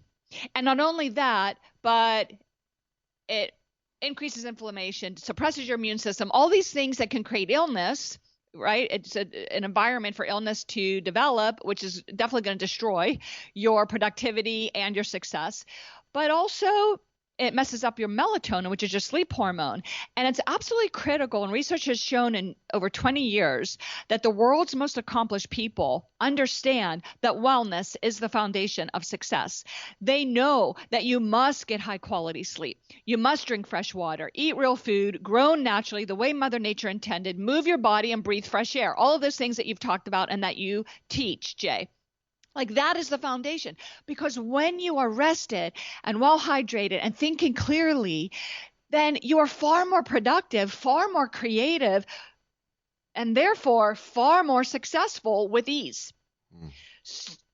And not only that, but it increases inflammation, suppresses your immune system, all these things that can create illness, right? It's an environment for illness to develop, which is definitely going to destroy your productivity and your success. But also, it messes up your melatonin, which is your sleep hormone. And it's absolutely critical. And research has shown in over 20 years that the world's most accomplished people understand that wellness is the foundation of success. They know that you must get high quality sleep. You must drink fresh water, eat real food, grown naturally the way Mother Nature intended, move your body and breathe fresh air. All of those things that you've talked about and that you teach, Jay. Like that is the foundation, because when you are rested and well hydrated and thinking clearly, then you are far more productive, far more creative, and therefore far more successful with ease.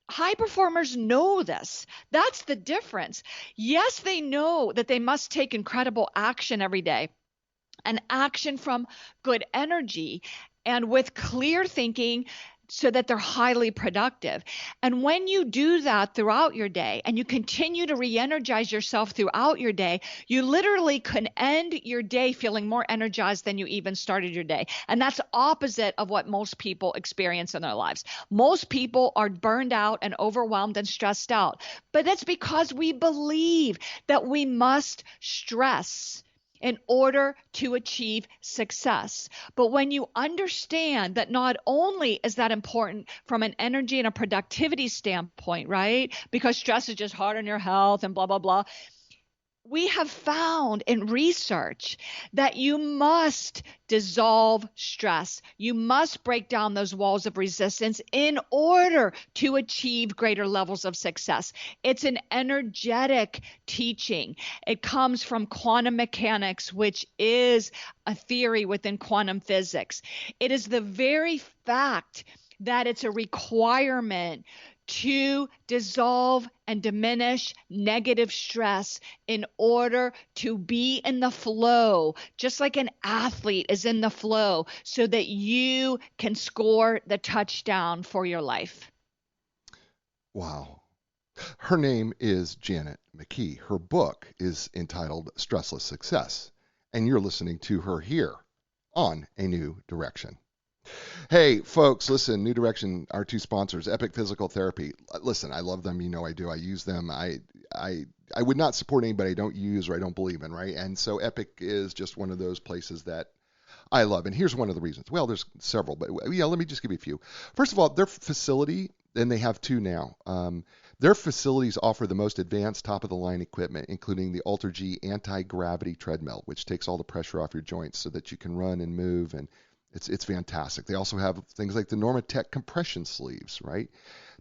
High performers know this. That's the difference. Yes, they know that they must take incredible action every day, and action from good energy and with clear thinking, so that they're highly productive. And when you do that throughout your day and you continue to re-energize yourself throughout your day, you literally can end your day feeling more energized than you even started your day. And that's opposite of what most people experience in their lives. Most people are burned out and overwhelmed and stressed out. But that's because we believe that we must stress in order to achieve success. But when you understand that not only is that important from an energy and a productivity standpoint, right? Because stress is just hard on your health and blah, blah, blah. We have found in research that you must dissolve stress. You must break down those walls of resistance in order to achieve greater levels of success. It's an energetic teaching. It comes from quantum mechanics, which is a theory within quantum physics. It is the very fact that it's a requirement to dissolve and diminish negative stress in order to be in the flow, just like an athlete is in the flow, so that you can score the touchdown for your life. Wow. Her name is Janet McKee. Her book is entitled Stressless Success, and you're listening to her here on A New Direction. Hey, folks, listen, New Direction, our two sponsors, Epic Physical Therapy. Listen, I love them. You know I do. I use them. I would not support anybody I don't use or I don't believe in, right? And so Epic is just one of those places that I love. And here's one of the reasons. Well, there's several, but yeah, let me just give you a few. First of all, their facility, and they have two now. Their facilities offer the most advanced top-of-the-line equipment, including the Ultra G anti-gravity treadmill, which takes all the pressure off your joints so that you can run and move, and it's fantastic. They also have things like the Normatec compression sleeves, right,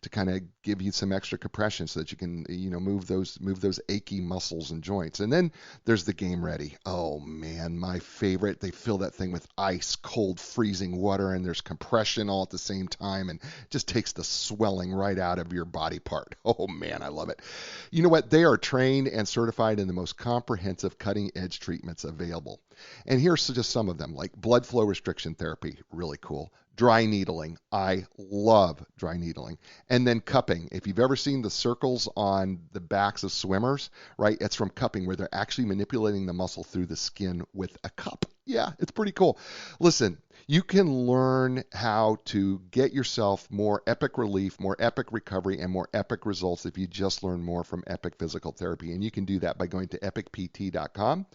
to kind of give you some extra compression so that you can, move those achy muscles and joints. And then there's the Game Ready. Oh man, my favorite. They fill that thing with ice cold freezing water, and there's compression all at the same time, and just takes the swelling right out of your body part. Oh man, I love it. You know what? They are trained and certified in the most comprehensive cutting edge treatments available. And here's just some of them, like blood flow restriction therapy, really cool. Dry needling, I love dry needling. And then cupping. If you've ever seen the circles on the backs of swimmers, right, it's from cupping, where they're actually manipulating the muscle through the skin with a cup. Yeah, it's pretty cool. Listen, you can learn how to get yourself more epic relief, more epic recovery, and more epic results if you just learn more from Epic Physical Therapy. And you can do that by going to epicpt.com.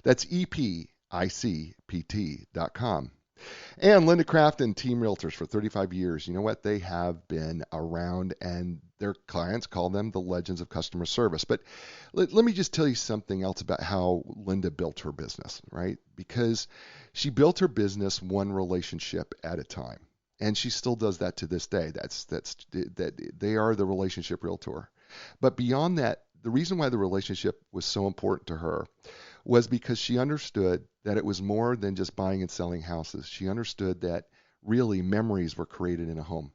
That's EPICPT.com. And Linda Craft and Team Realtors for 35 years. You know what? They have been around, and their clients call them the legends of customer service. But let me just tell you something else about how Linda built her business, right? Because she built her business one relationship at a time. And she still does that to this day. That they are the relationship realtor. But beyond that, the reason why the relationship was so important to her was because she understood that it was more than just buying and selling houses. She understood that really memories were created in a home.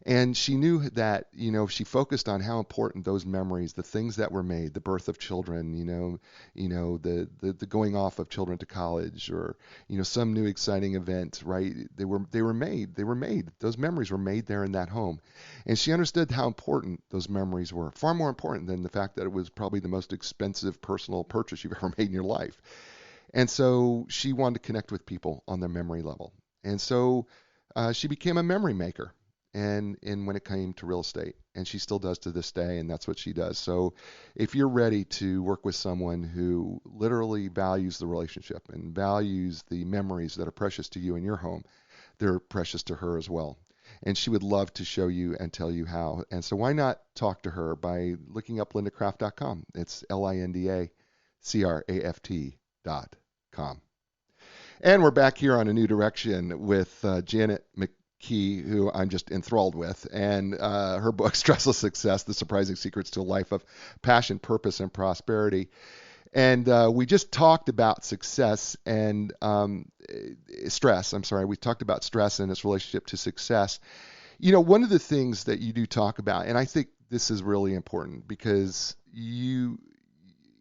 And she knew that, she focused on how important those memories, the things that were made, the birth of children, the going off of children to college, or, some new exciting event, right? They were made. Those memories were made there in that home. And she understood how important those memories were, far more important than the fact that it was probably the most expensive personal purchase you've ever made in your life. And so she wanted to connect with people on their memory level. And so she became a memory maker. And when it came to real estate, and she still does to this day, and that's what she does. So if you're ready to work with someone who literally values the relationship and values the memories that are precious to you in your home, they're precious to her as well. And she would love to show you and tell you how. And so why not talk to her by looking up lindacraft.com. It's LINDACRAFT.com. And we're back here on A New Direction with Janet McKee, who I'm just enthralled with, and her book, Stressless Success, The Surprising Secrets to a Life of Passion, Purpose, and Prosperity. And we just talked about success and stress. We talked about stress and its relationship to success. One of the things that you do talk about, and I think this is really important because you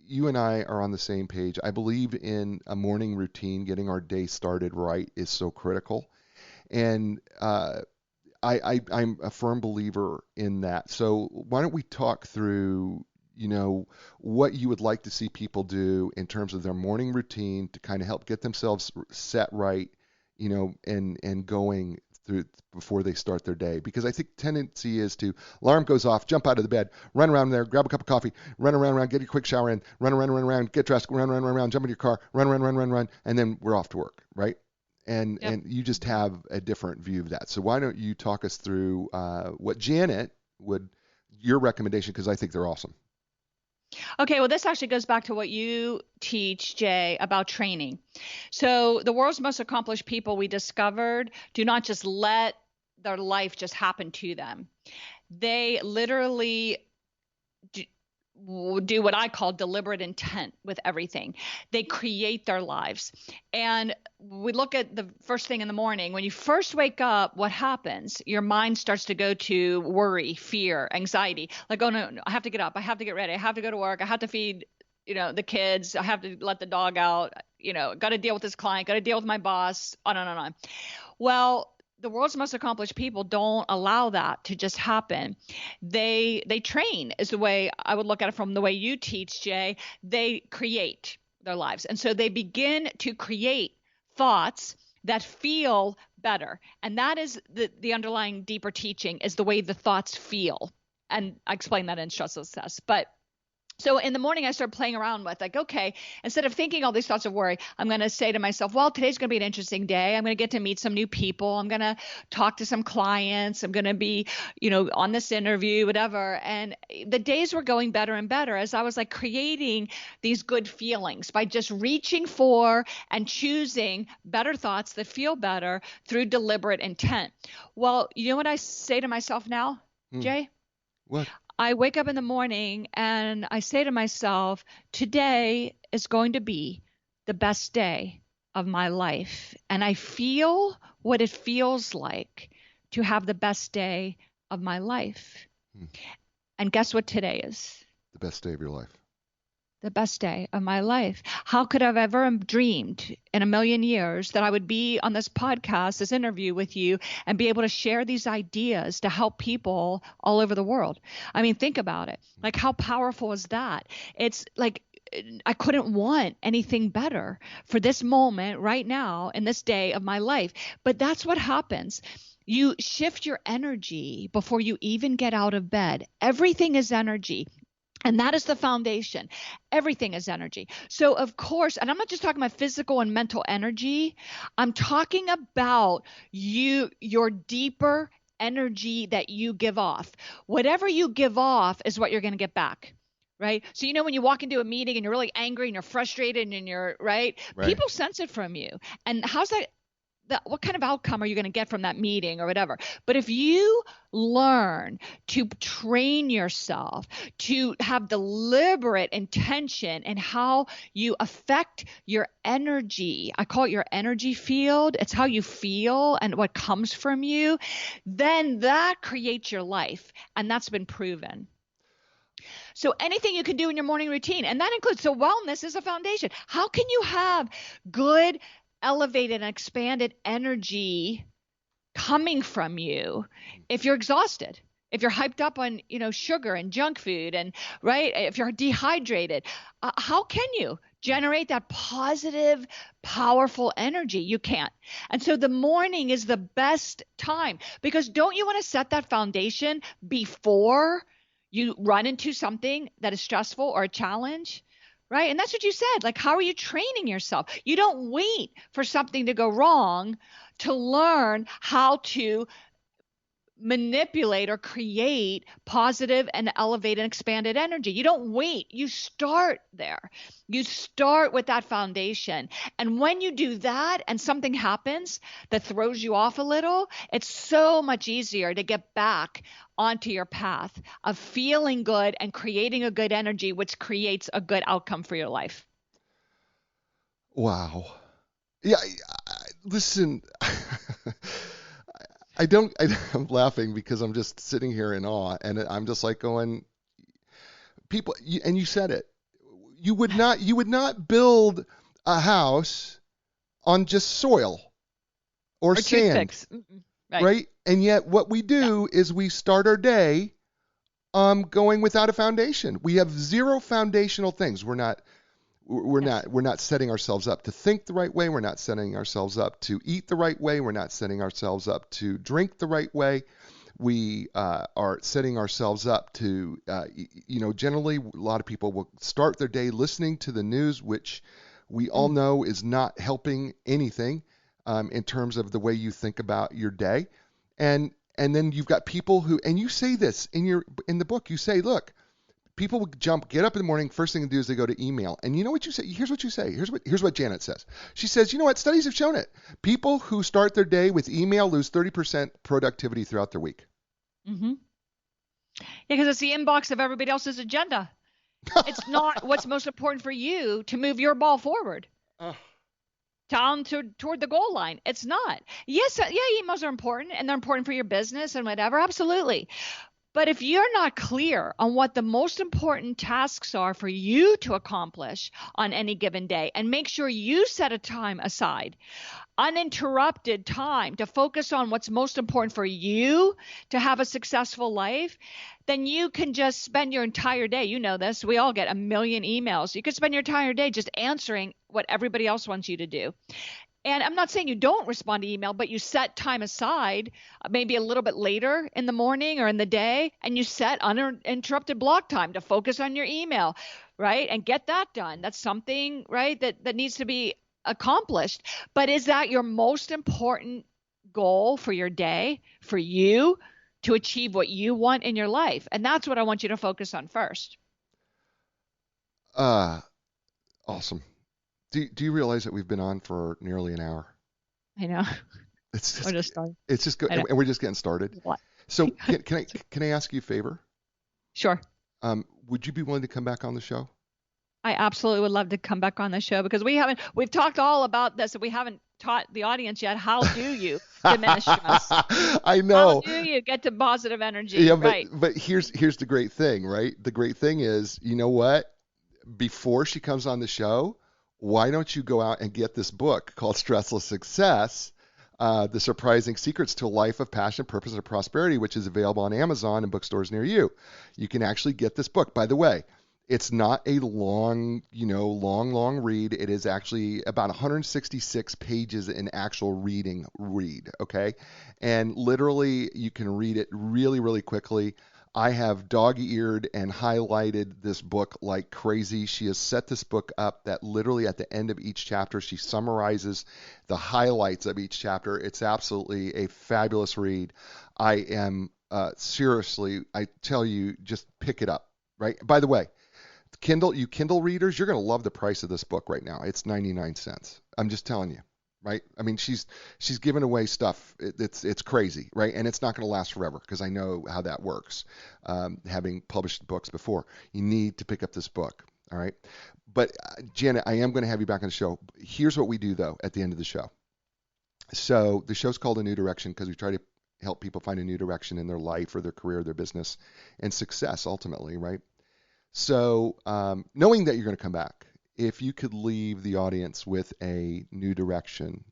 and I are on the same page. I believe in a morning routine. Getting our day started right is so critical. And I'm a firm believer in that. So why don't we talk through, what you would like to see people do in terms of their morning routine to kind of help get themselves set right, and going through before they start their day. Because I think tendency is to, alarm goes off, jump out of the bed, run around there, grab a cup of coffee, run around, get a quick shower in, run around, get dressed, run around, jump in your car, run, and then we're off to work, right? And you just have a different view of that. So why don't you talk us through what Janet your recommendation, because I think they're awesome. Okay, well, this actually goes back to what you teach, Jay, about training. So the world's most accomplished people we discovered do not just let their life just happen to them. They literally do what I call deliberate intent with everything. They create their lives. And we look at the first thing in the morning. When you first wake up, what happens? Your mind starts to go to worry, fear, anxiety. Like, oh no, I have to get up. I have to get ready. I have to go to work. I have to feed, the kids. I have to let the dog out. Got to deal with this client. Got to deal with my boss. On and on and on. Well, the world's most accomplished people don't allow that to just happen. They train is the way I would look at it from the way you teach, Jay. They create their lives. And so they begin to create thoughts that feel better. And that is the underlying deeper teaching is the way the thoughts feel. And I explain that in Stressless. But so in the morning, I started playing around with like, okay, instead of thinking all these thoughts of worry, I'm going to say to myself, well, today's going to be an interesting day. I'm going to get to meet some new people. I'm going to talk to some clients. I'm going to be, on this interview, whatever. And the days were going better and better as I was like creating these good feelings by just reaching for and choosing better thoughts that feel better through deliberate intent. Well, you know what I say to myself now, Jay? What? I wake up in the morning and I say to myself, today is going to be the best day of my life. And I feel what it feels like to have the best day of my life. And guess what today is? The best day of your life. The best day of my life. How could I have ever dreamed in a million years that I would be on this podcast, this interview with you, and be able to share these ideas to help people all over the world? I mean, think about it. Like, how powerful is that? It's like I couldn't want anything better for this moment right now in this day of my life. But that's what happens. You shift your energy before you even get out of bed. Everything is energy. And that is the foundation. Everything is energy. So, of course, and I'm not just talking about physical and mental energy. I'm talking about your deeper energy that you give off. Whatever you give off is what you're going to get back. Right. So, when you walk into a meeting and you're really angry and you're frustrated and you're right, people sense it from you. And how's that? What kind of outcome are you going to get from that meeting or whatever? But if you learn to train yourself to have deliberate intention in how you affect your energy, I call it your energy field. It's how you feel and what comes from you. Then that creates your life. And that's been proven. So anything you can do in your morning routine, and that includes, so wellness is a foundation. How can you have good, elevated and expanded energy coming from you if you're exhausted, if you're hyped up on, sugar and junk food and if you're dehydrated? How can you generate that positive, powerful energy? You can't. And so the morning is the best time, because don't you want to set that foundation before you run into something that is stressful or a challenge? Right. And that's what you said. Like, how are you training yourself? You don't wait for something to go wrong to learn how to manipulate or create positive and elevated and expanded energy. You don't wait. You start there. You start with that foundation. And when you do that and something happens that throws you off a little, it's so much easier to get back onto your path of feeling good and creating a good energy, which creates a good outcome for your life. Wow. Yeah. Listen, I'm laughing because I'm just sitting here in awe, and I'm just like going, people, and you said it, you would not build a house on just soil or sand, right? And yet what we do is we start our day going without a foundation. We have zero foundational things. We're not setting ourselves up to think the right way. We're not setting ourselves up to eat the right way. We're not setting ourselves up to drink the right way. We are setting ourselves up to, generally a lot of people will start their day listening to the news, which we all know is not helping anything in terms of the way you think about your day. And then you've got people who, and you say this in the book, you say, look, people will get up in the morning, first thing they do is they go to email. And you know what you say? Here's what you say. Here's what Janet says. She says, you know what? Studies have shown it. People who start their day with email lose 30% productivity throughout their week. Mm-hmm. Yeah, because it's the inbox of everybody else's agenda. It's not what's most important for you to move your ball forward toward the goal line. It's not. Yes, yeah, emails are important and they're important for your business and whatever. Absolutely. But if you're not clear on what the most important tasks are for you to accomplish on any given day, and make sure you set a time aside, uninterrupted time to focus on what's most important for you to have a successful life, then you can just spend your entire day. You know this. We all get a million emails. You could spend your entire day just answering what everybody else wants you to do. And I'm not saying you don't respond to email, but you set time aside, maybe a little bit later in the morning or in the day, and you set uninterrupted block time to focus on your email, right? And get that done. That's something, right, that needs to be accomplished. But is that your most important goal for your day, for you to achieve what you want in your life? And that's what I want you to focus on first. Awesome. Do you realize that we've been on for nearly an hour? I know. We're just starting. It's just good, and we're just getting started. What? So can I ask you a favor? Sure. Would you be willing to come back on the show? I absolutely would love to come back on the show, because we've talked all about this, and we haven't taught the audience yet. How do you diminish stress? I know. How do you get to positive energy? Yeah, right. But here's the great thing, right? The great thing is, you know what? Before she comes on the show, why don't you go out and get this book called Stressless Success, The Surprising Secrets to a Life of Passion, Purpose, and Prosperity, which is available on Amazon and bookstores near you. You can actually get this book. By the way, it's not a long read. It is actually about 166 pages in actual read, okay? And literally, you can read it really, really quickly. I have dog-eared and highlighted this book like crazy. She has set this book up that literally at the end of each chapter, she summarizes the highlights of each chapter. It's absolutely a fabulous read. I am seriously, I tell you, just pick it up, right? By the way, you Kindle readers, you're going to love the price of this book right now. It's 99 cents. I'm just telling you. Right? I mean, she's giving away stuff. It's crazy, right? And it's not going to last forever, because I know how that works. Having published books before, you need to pick up this book. All right. But Janet, I am going to have you back on the show. Here's what we do though at the end of the show. So the show's called A New Direction, because we try to help people find a new direction in their life or their career, their business, and success ultimately, right? So knowing that you're going to come back, if you could leave the audience with a new direction,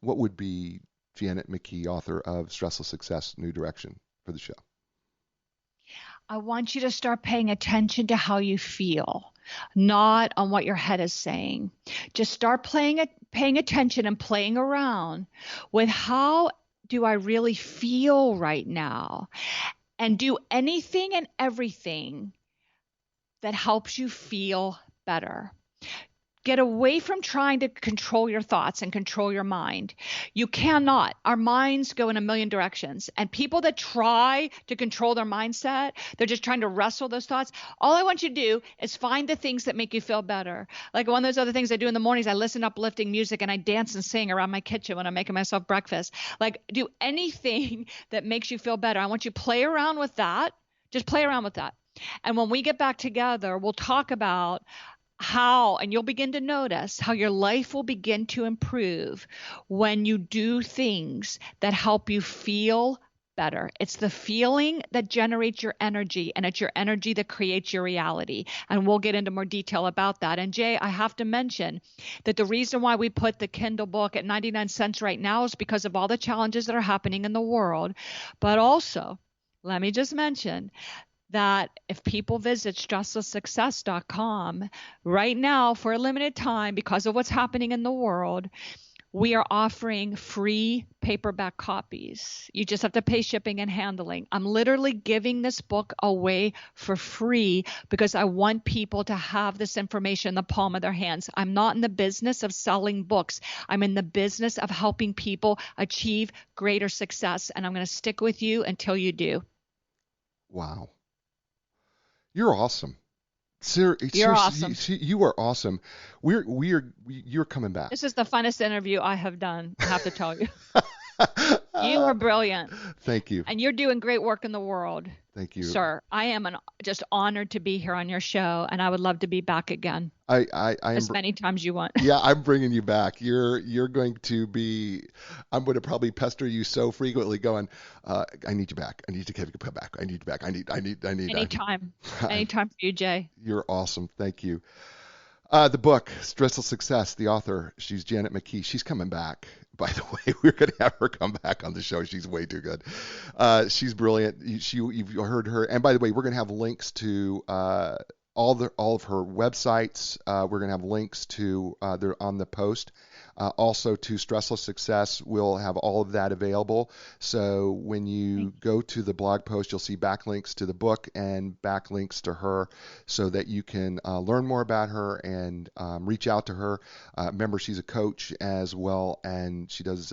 what would be Janet McKee, author of Stressless Success, New Direction, for the show? I want you to start paying attention to how you feel, not on what your head is saying. Just start paying attention and playing around with, how do I really feel right now? And do anything and everything that helps you feel better. Get away from trying to control your thoughts and control your mind. You cannot. Our minds go in a million directions. And people that try to control their mindset, they're just trying to wrestle those thoughts. All I want you to do is find the things that make you feel better. Like one of those other things I do in the mornings, I listen to uplifting music and I dance and sing around my kitchen when I'm making myself breakfast. Like, do anything that makes you feel better. I want you to play around with that. Just play around with that. And when we get back together, we'll talk about how, and you'll begin to notice how your life will begin to improve when you do things that help you feel better. It's the feeling that generates your energy, and it's your energy that creates your reality. And we'll get into more detail about that. And Jay, I have to mention that the reason why we put the Kindle book at 99 cents right now is because of all the challenges that are happening in the world. But also, let me just mention that if people visit stresslesssuccess.com right now for a limited time, because of what's happening in the world, we are offering free paperback copies. You just have to pay shipping and handling. I'm literally giving this book away for free because I want people to have this information in the palm of their hands. I'm not in the business of selling books. I'm in the business of helping people achieve greater success, and I'm going to stick with you until you do. Wow. You're awesome. You're awesome. You are awesome. You're coming back. This is the funnest interview I have done, I have to tell you. You are brilliant. Thank you. And you're doing great work in the world. Thank you. Sir, I am just honored to be here on your show, and I would love to be back again. I am as many times you want. Yeah, I'm bringing you back. You're going to be. I'm going to probably pester you so frequently, going, I need you back. I need to come back. I need you back. I need. Anytime for you, Jay. You're awesome. Thank you. The book, Stressless Success, the author, she's Janet McKee. She's coming back. By the way, we're going to have her come back on the show. She's way too good. She's brilliant. You've heard her. And by the way, we're going to have links to all of her websites. We're going to have links to they're on the post. Also to Stressless Success, we'll have all of that available. So when you go to the blog post, you'll see backlinks to the book and backlinks to her so that you can learn more about her and reach out to her. Remember, she's a coach as well, and she's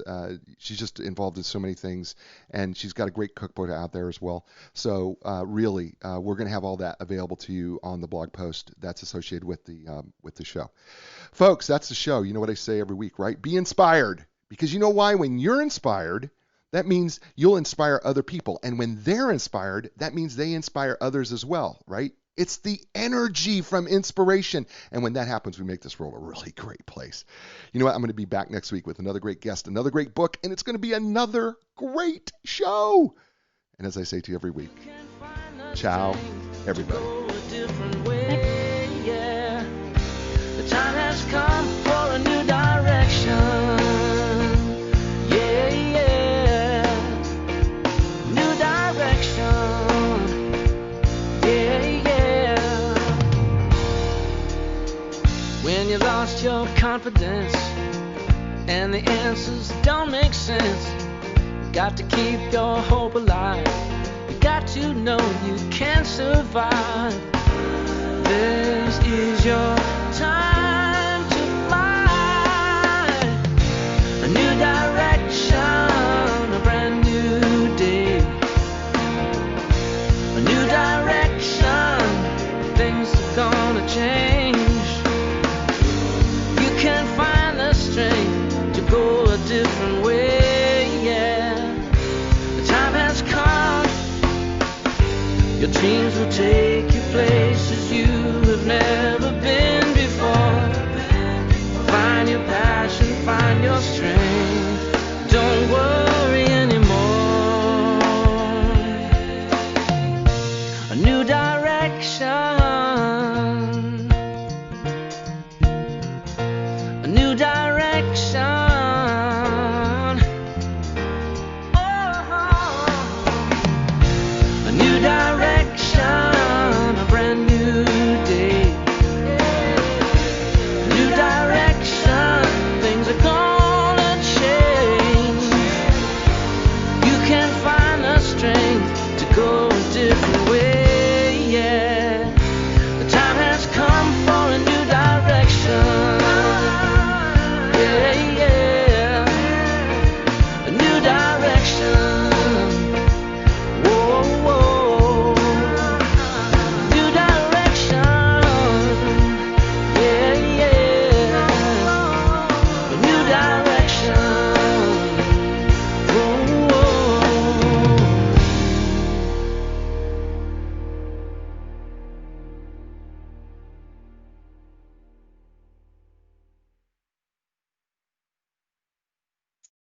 just involved in so many things, and she's got a great cookbook out there as well. So really, we're going to have all that available to you on the blog post that's associated with the show. Folks, that's the show. You know what I say every week, right? Be inspired. Because you know why? When you're inspired, that means you'll inspire other people. And when they're inspired, that means they inspire others as well, right? It's the energy from inspiration. And when that happens, we make this world a really great place. You know what? I'm going to be back next week with another great guest, another great book, and it's going to be another great show. And as I say to you every week, ciao, everybody. The time has come for a new direction. Yeah, yeah. New direction. Yeah, yeah. When you lost your confidence and the answers don't make sense, you got to keep your hope alive. You got to know you can survive. This is your time to fly. A new direction, a brand new day. A new direction, things are gonna change. You can find the strength to go a different way, yeah. The time has come, your dreams will take